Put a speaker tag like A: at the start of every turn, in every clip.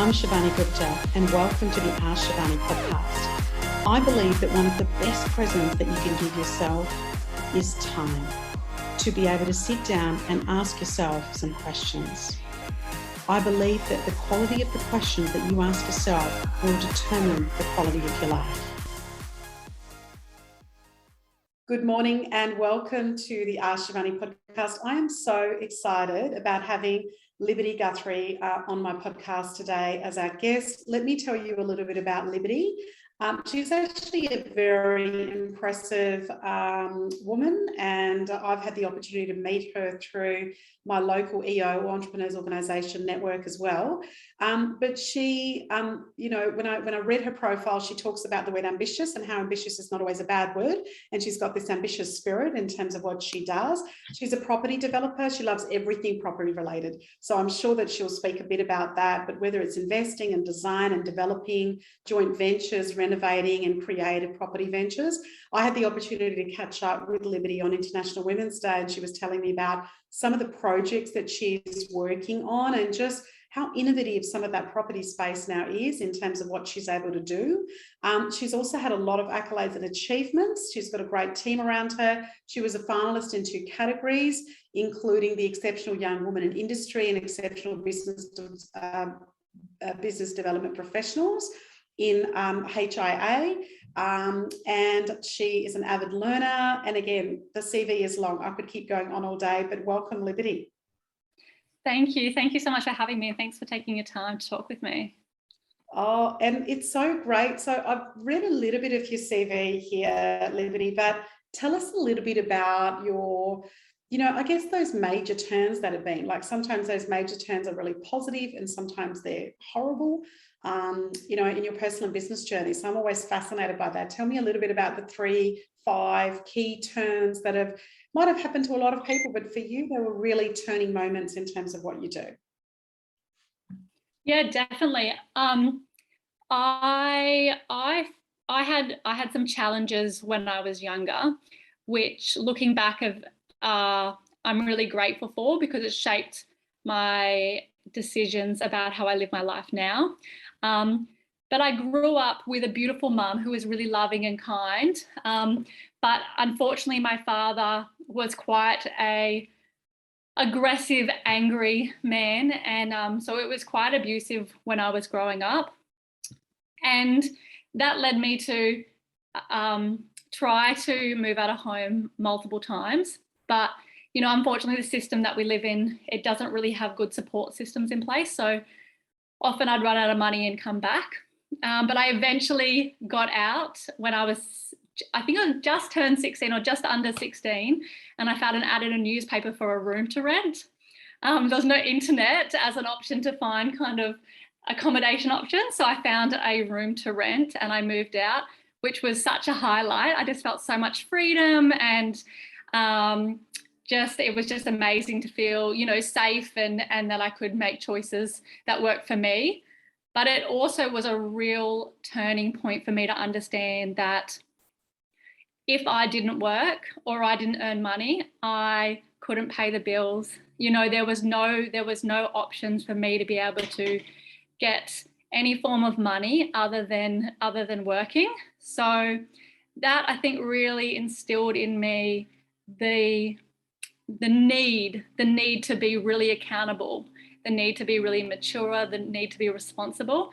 A: I'm Shivani Gupta and welcome to the Ask Shivani podcast. I believe that one of the best presents that you can give yourself is time to be able to sit down and ask yourself some questions. I believe that the quality of the questions that you ask yourself will determine the quality of your life. Good morning and welcome to the Ask Shivani podcast. I am so excited about having Liberte Guthrie on my podcast today as our guest. Let me tell you a little bit about Liberte. She's actually a very impressive woman, and I've had the opportunity to meet her through my local EO, Entrepreneurs Organisation network as well. But she, when I read her profile, she talks about the word ambitious and how ambitious is not always a bad word. And she's got this ambitious spirit in terms of what she does. She's a property developer. She loves everything property related. So I'm sure that she'll speak a bit about that, but whether it's investing and design and developing joint ventures, renovating and creative property ventures. I had the opportunity to catch up with Liberte on International Women's Day, and she was telling me about some of the projects that she's working on and just how innovative some of that property space now is in terms of what she's able to do. She's also had a lot of accolades and achievements. She's got a great team around her. She was a finalist in 2 categories, including the Exceptional Young Woman in Industry and Exceptional Business Development Professionals in HIA. And she is an avid learner. And again, the CV is long. I could keep going on all day, but welcome, Liberte.
B: Thank you. Thank you so much for having me, and thanks for taking your time to talk with me.
A: Oh, and it's so great. So I've read a little bit of your CV here, Liberte, but tell us a little bit about your, I guess those major turns that have been. Like sometimes those major turns are really positive and sometimes they're horrible, in your personal and business journey. So I'm always fascinated by that. Tell me a little bit about the 3-5 key turns that might have happened to a lot of people, but for you, they were really turning moments in terms of what you do.
B: Yeah, definitely. I had some challenges when I was younger, which looking back I'm really grateful for because it shaped my decisions about how I live my life now. But I grew up with a beautiful mum who was really loving and kind. But unfortunately, my father was quite a aggressive, angry man. And so it was quite abusive when I was growing up. And that led me to try to move out of home multiple times. But, unfortunately, the system that we live in, it doesn't really have good support systems in place. So often I'd run out of money and come back. But I eventually got out when I just turned 16 or just under 16, and I found an ad in a newspaper for a room to rent. There was no internet as an option to find kind of accommodation options. So I found a room to rent and I moved out, which was such a highlight. I just felt so much freedom and it was just amazing to feel, safe and that I could make choices that worked for me. But it also was a real turning point for me to understand that if I didn't work or I didn't earn money, I couldn't pay the bills. There was no options for me to be able to get any form of money other than working. So that I think really instilled in me the need to be really accountable, the need to be really mature, the need to be responsible.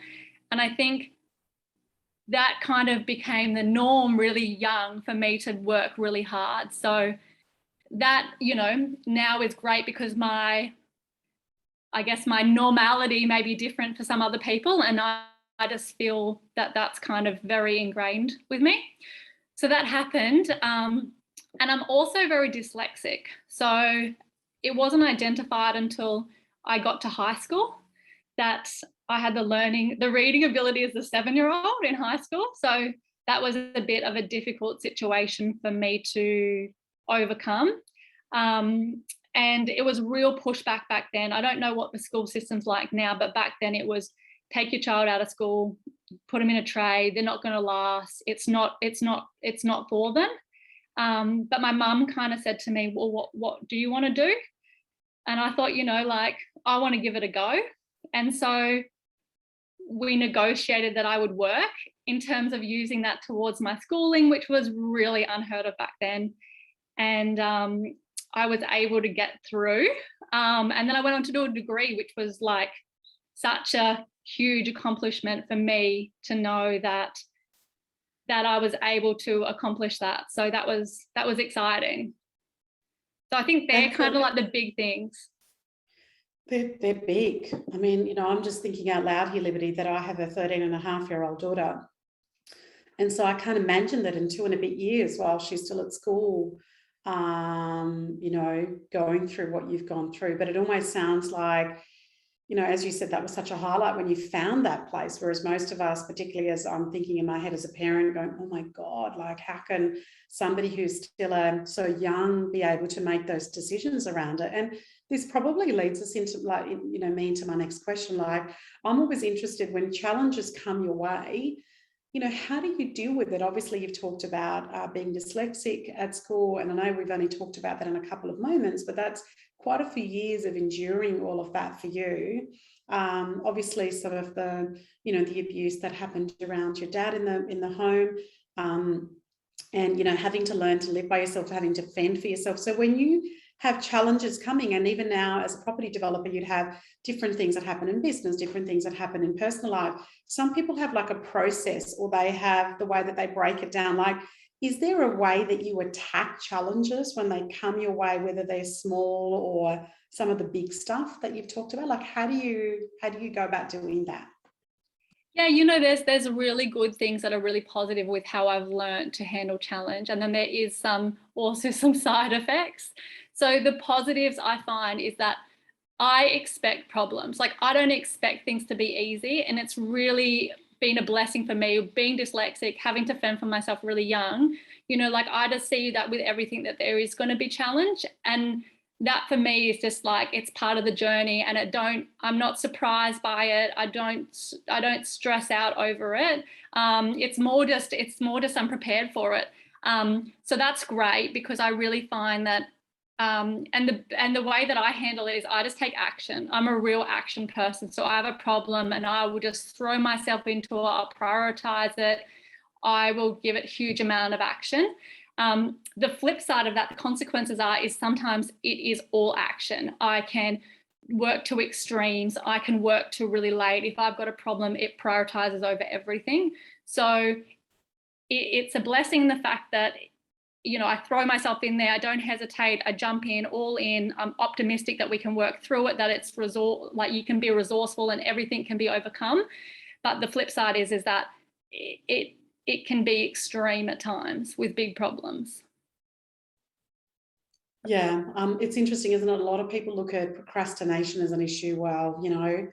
B: And I think that kind of became the norm really young for me to work really hard. So that, now is great because my normality may be different for some other people. And I just feel that that's kind of very ingrained with me. So that happened. And I'm also very dyslexic. So it wasn't identified until I got to high school that I had the reading ability as a 7-year-old in high school. So that was a bit of a difficult situation for me to overcome. And it was real pushback back then. I don't know what the school system's like now, but back then it was take your child out of school, put them in a trade. They're not going to last. It's not for them. But my mum kind of said to me, well, what do you want to do? And I thought, I want to give it a go. And so we negotiated that I would work in terms of using that towards my schooling, which was really unheard of back then. And I was able to get through. And then I went on to do a degree, which was like such a huge accomplishment for me to know that I was able to accomplish that. So that was exciting. So I think they're kind of like the big things.
A: They're big. I mean, you know, I'm just thinking out loud here, Liberty, that I have a 13-and-a-half-year-old daughter. And so I can't imagine that in 2 and a bit years, while she's still at school, you know, going through what you've gone through. But it almost sounds like, you know, as you said, that was such a highlight when you found that place, whereas most of us, particularly as I'm thinking in my head as a parent, going, oh my God, like how can somebody who's still so young be able to make those decisions around it? And this probably leads us into, like, you know, me into my next question. Like, I'm always interested when challenges come your way, you know, how do you deal with it? Obviously, you've talked about being dyslexic at school, and I know we've only talked about that in a couple of moments, but that's quite a few years of enduring all of that for you. Obviously, some of the, you know, the abuse that happened around your dad in the home, and, you know, having to learn to live by yourself, having to fend for yourself. So when you have challenges coming, and even now as a property developer, you'd have different things that happen in business, different things that happen in personal life. Some people have like a process, or they have the way that they break it down. Like, is there a way that you attack challenges when they come your way, whether they're small or some of the big stuff that you've talked about? Like, how do you go about doing that?
B: Yeah, you know, there's really good things that are really positive with how I've learned to handle challenge, and then there is also some side effects. So the positives I find is that I expect problems. Like, I don't expect things to be easy, and it's really been a blessing for me, being dyslexic, having to fend for myself really young. You know, like, I just see that with everything that there is going to be challenge, and that for me is just like, it's part of the journey, and I'm not surprised by it. I don't stress out over it. It's more just I'm prepared for it. So that's great, because I really find that and the way that I handle it is I just take action. I'm a real action person. So I have a problem and I will just throw myself into it. I'll prioritize it. I will give it a huge amount of action. The flip side of that, the consequences is sometimes it is all action. I can work to extremes. I can work to really late. If I've got a problem, it prioritizes over everything. So it's a blessing in the fact that, you know, I throw myself in there. I don't hesitate. I jump in, all in. I'm optimistic that we can work through it, that it's like you can be resourceful and everything can be overcome. But the flip side is that it can be extreme at times with big problems.
A: Yeah, it's interesting, isn't it? A lot of people look at procrastination as an issue. Well, you know,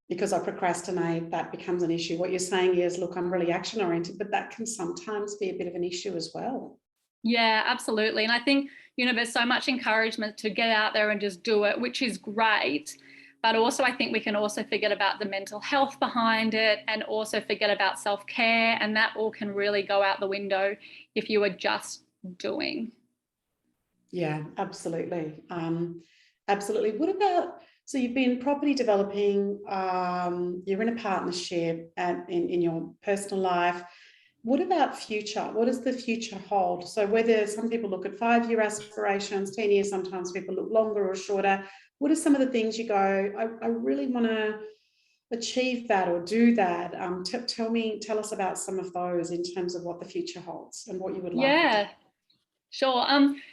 A: because I procrastinate, that becomes an issue. What you're saying is, look, I'm really action oriented, but that can sometimes be a bit of an issue as well.
B: Yeah, absolutely. And I think, you know, there's so much encouragement to get out there and just do it, which is great. But also, I think we can also forget about the mental health behind it, and also forget about self-care. And that all can really go out the window if you are just doing.
A: Yeah, absolutely. Absolutely. What about, so you've been property developing, you're in a partnership in your personal life. What about future? What does the future hold? So whether some people look at 5-year aspirations, 10 years, sometimes people look longer or shorter. What are some of the things you go, I really want to achieve that or do that? Tell us about some of those in terms of what the future holds and what you would like to do.
B: Sure.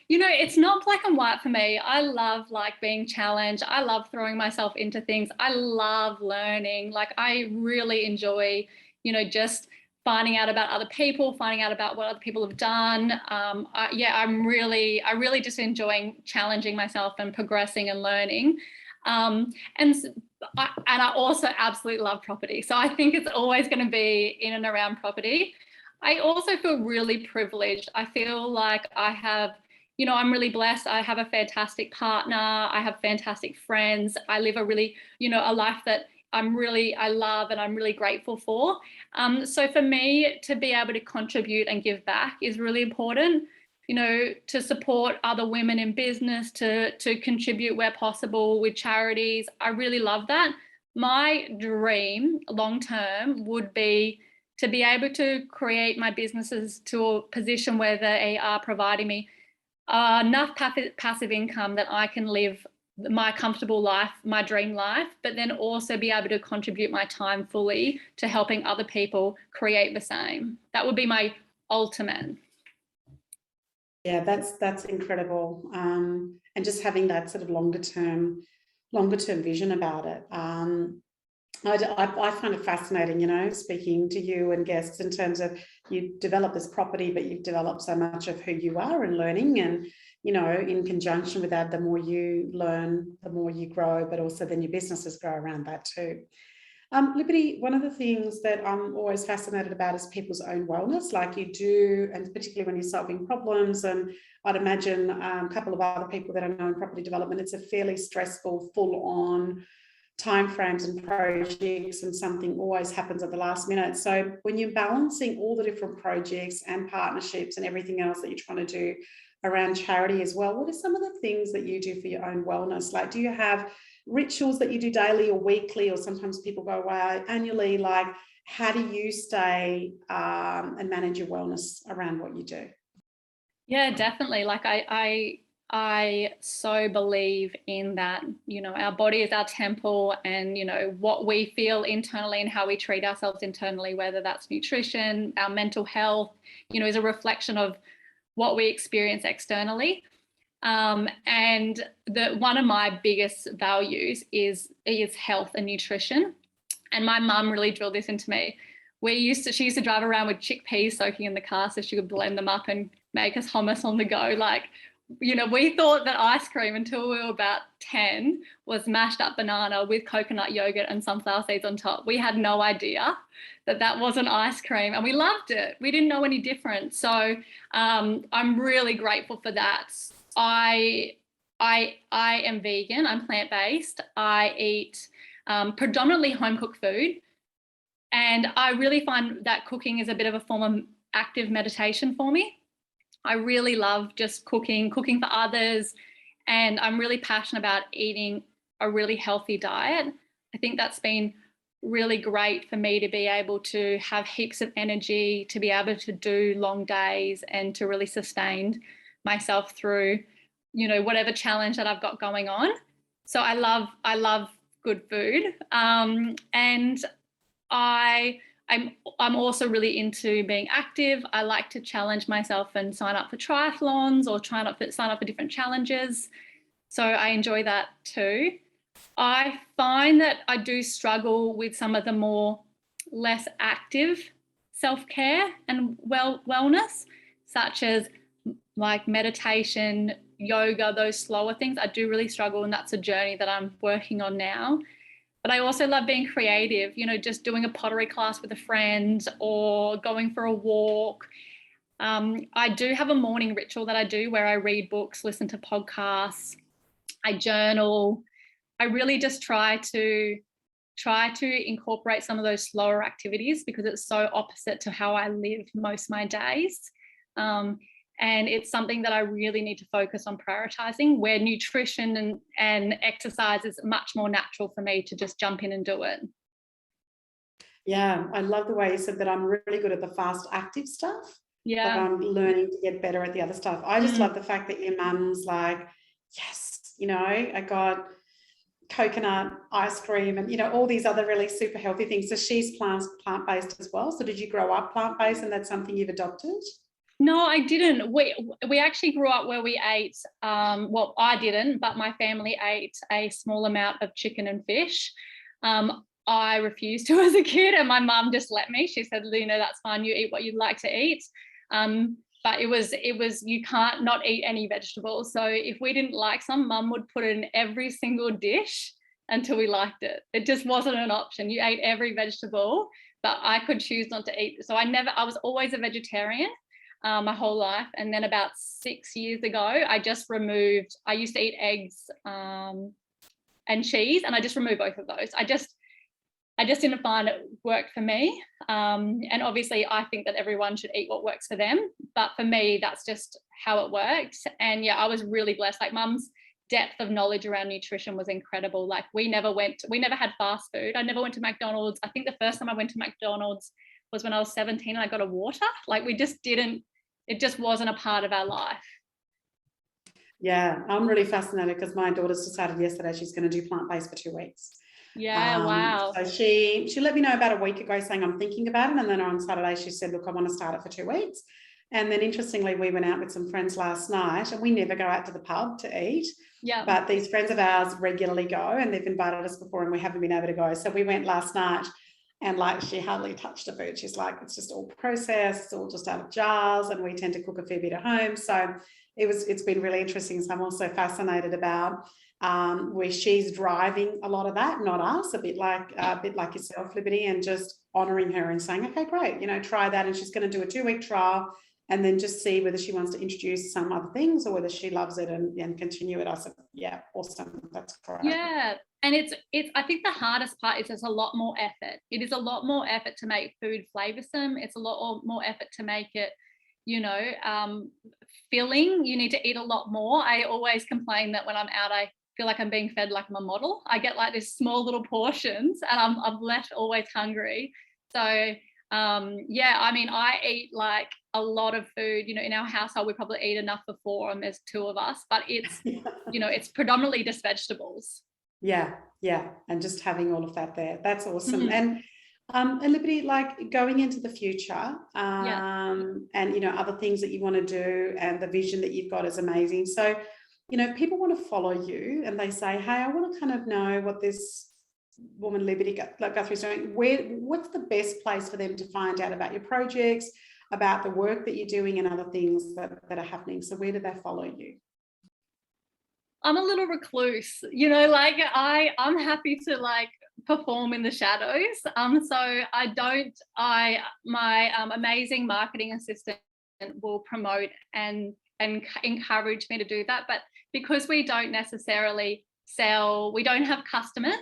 B: You know, it's not black and white for me. I love like being challenged. I love throwing myself into things. I love learning. Like, I really enjoy, you know, just finding out about other people, finding out about what other people have done. I really just enjoying challenging myself and progressing and learning. And I also absolutely love property. So I think it's always going to be in and around property. I also feel really privileged. I feel like I have, you know, I'm really blessed. I have a fantastic partner. I have fantastic friends. I live a really, you know, a life that I love and I'm really grateful for. So for me to be able to contribute and give back is really important, you know, to support other women in business, to contribute where possible with charities. I really love that. my dream long term would be to be able to create my businesses to a position where they are providing me enough passive income that I can live my comfortable life, my dream life, but then also be able to contribute my time fully to helping other people create the same. That would be my ultimate.
A: Yeah, that's incredible. And just having that sort of longer term vision about it. I find it fascinating, you know, speaking to you and guests in terms of you develop this property, but you've developed so much of who you are and learning. And, you know, in conjunction with that, the more you learn, the more you grow, but also then your businesses grow around that too. Liberty, one of the things that I'm always fascinated about is people's own wellness, like you do, and particularly when you're solving problems. And I'd imagine a couple of other people that I know in property development, it's a fairly stressful, full-on timeframes and projects, and something always happens at the last minute. So when you're balancing all the different projects and partnerships and everything else that you're trying to do around charity as well, what are some of the things that you do for your own wellness? Like, do you have rituals that you do daily or weekly, or sometimes people go away annually? Like, how do you stay and manage your wellness around what you do?
B: Yeah, definitely. Like I so believe in that, you know, our body is our temple, and, you know, what we feel internally and how we treat ourselves internally, whether that's nutrition, our mental health, you know, is a reflection of what we experience externally. And one of my biggest values is health and nutrition. And my mum really drilled this into me. She used to drive around with chickpeas soaking in the car so she could blend them up and make us hummus on the go. Like, you know, we thought that ice cream until we were about 10 was mashed up banana with coconut yogurt and sunflower seeds on top. We had no idea that that wasn't ice cream, and we loved it. We didn't know any different. So I'm really grateful for that. I am vegan. I'm plant-based. I eat predominantly home-cooked food, and I really find that cooking is a bit of a form of active meditation for me. I really love just cooking for others, and I'm really passionate about eating a really healthy diet. I think that's been really great for me to be able to have heaps of energy, to be able to do long days, and to really sustain myself through, you know, whatever challenge that I've got going on. So I love good food, and I'm also really into being active. I like to challenge myself and sign up for triathlons or sign up for different challenges. So I enjoy that too. I find that I do struggle with some of the more less active self-care and wellness, such as like meditation, yoga, those slower things. I do really struggle, and that's a journey that I'm working on now. But I also love being creative, you know, just doing a pottery class with a friend or going for a walk. I do have a morning ritual that I do where I read books, listen to podcasts, I journal. I really just try to incorporate some of those slower activities because it's so opposite to how I live most of my days. And it's something that I really need to focus on prioritizing, where nutrition and exercise is much more natural for me to just jump in and do it.
A: Yeah, I love the way you said that. I'm really good at the fast active stuff, but I'm learning to get better at the other stuff. I just love the fact that your mum's like, yes, you know, I got coconut ice cream and, you know, all these other really super healthy things. So she's plant-based as well. So did you grow up plant-based and that's something you've adopted?
B: No, I didn't. We actually grew up where we ate, well, I didn't, but my family ate a small amount of chicken and fish. I refused to as a kid, and my mum just let me. She said, you know, that's fine. You eat what you'd like to eat. But it was you can't not eat any vegetables. So if we didn't like some, mum would put it in every single dish until we liked it. It just wasn't an option. You ate every vegetable, but I could choose not to eat. So I was always a vegetarian my whole life. And then about 6 years ago, I used to eat eggs and cheese, and I just removed both of those. I just didn't find it worked for me. And obviously I think that everyone should eat what works for them. But for me, that's just how it works. And yeah, I was really blessed. Like mum's depth of knowledge around nutrition was incredible. Like we never had fast food. I never went to McDonald's. I think the first time I went to McDonald's was when I was 17 and I got a water. Like we just didn't, it just wasn't a part of our life.
A: Yeah, I'm really fascinated because my daughter's decided yesterday she's going to do plant-based for 2 weeks.
B: Yeah, wow.
A: So she let me know about a week ago saying I'm thinking about it, and then on Saturday she said, look, I want to start it for 2 weeks. And then interestingly, we went out with some friends last night, and we never go out to the pub to eat.
B: Yeah.
A: But these friends of ours regularly go, and they've invited us before and we haven't been able to go. So we went last night, and like she hardly touched the food. She's like, it's just all processed, it's all just out of jars, and we tend to cook a fair bit at home. So it's been really interesting. So I'm also fascinated about where she's driving a lot of that, not us, a bit like yourself, Liberty, and just honouring her and saying, okay, great, you know, try that. And she's going to do a 2-week trial and then just see whether she wants to introduce some other things or whether she loves it and continue it. I said, yeah, awesome, that's correct.
B: Yeah, and it's I think the hardest part is there's a lot more effort. It is a lot more effort to make food flavoursome. It's a lot more effort to make it, you know, filling. You need to eat a lot more. I always complain that when I'm out, I feel like I'm being fed like I'm a model. I get like these small little portions and I'm left always hungry. So yeah, I mean, I eat like a lot of food. You know, in our household we probably eat enough for 4 and there's 2 of us, but it's you know, it's predominantly just vegetables.
A: Yeah, and just having all of that there, that's awesome. And Liberty, like going into the future, and you know, other things that you want to do and the vision that you've got is amazing. So, you know, people want to follow you and they say, hey, I want to kind of know what this woman Liberty Guthrie's doing. What's the best place for them to find out about your projects, about the work that you're doing and other things that are happening? So where do they follow you?
B: I'm a little recluse, you know, like I'm happy to like perform in the shadows. So my amazing marketing assistant will promote and encourage me to do that. But because we don't necessarily sell, we don't have customers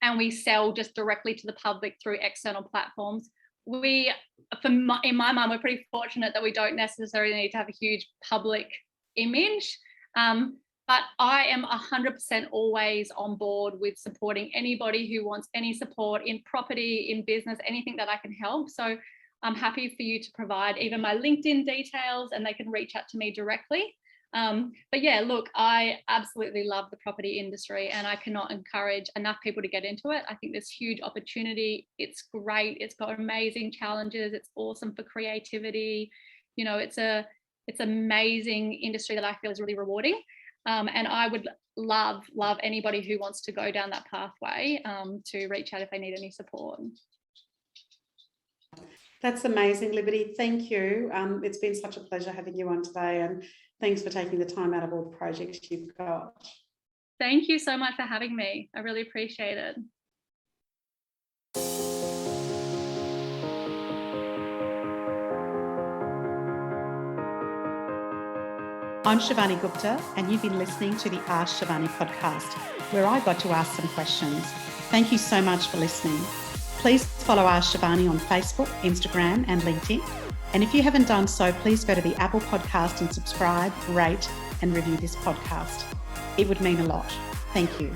B: and we sell just directly to the public through external platforms, in my mind, we're pretty fortunate that we don't necessarily need to have a huge public image. But I am 100% always on board with supporting anybody who wants any support in property, in business, anything that I can help. So I'm happy for you to provide even my LinkedIn details and they can reach out to me directly. But yeah, look, I absolutely love the property industry and I cannot encourage enough people to get into it. I think there's huge opportunity. It's great. It's got amazing challenges. It's awesome for creativity. You know, it's amazing industry that I feel is really rewarding. And I would love anybody who wants to go down that pathway to reach out if they need any support.
A: That's amazing, Liberty. Thank you. It's been such a pleasure having you on today, and thanks for taking the time out of all the projects you've got.
B: Thank you so much for having me. I really appreciate it.
A: I'm Shivani Gupta, and you've been listening to the Ask Shivani podcast, where I got to ask some questions. Thank you so much for listening. Please follow Ask Shivani on Facebook, Instagram, and LinkedIn. And if you haven't done so, please go to the Apple Podcast and subscribe, rate, and review this podcast. It would mean a lot. Thank you.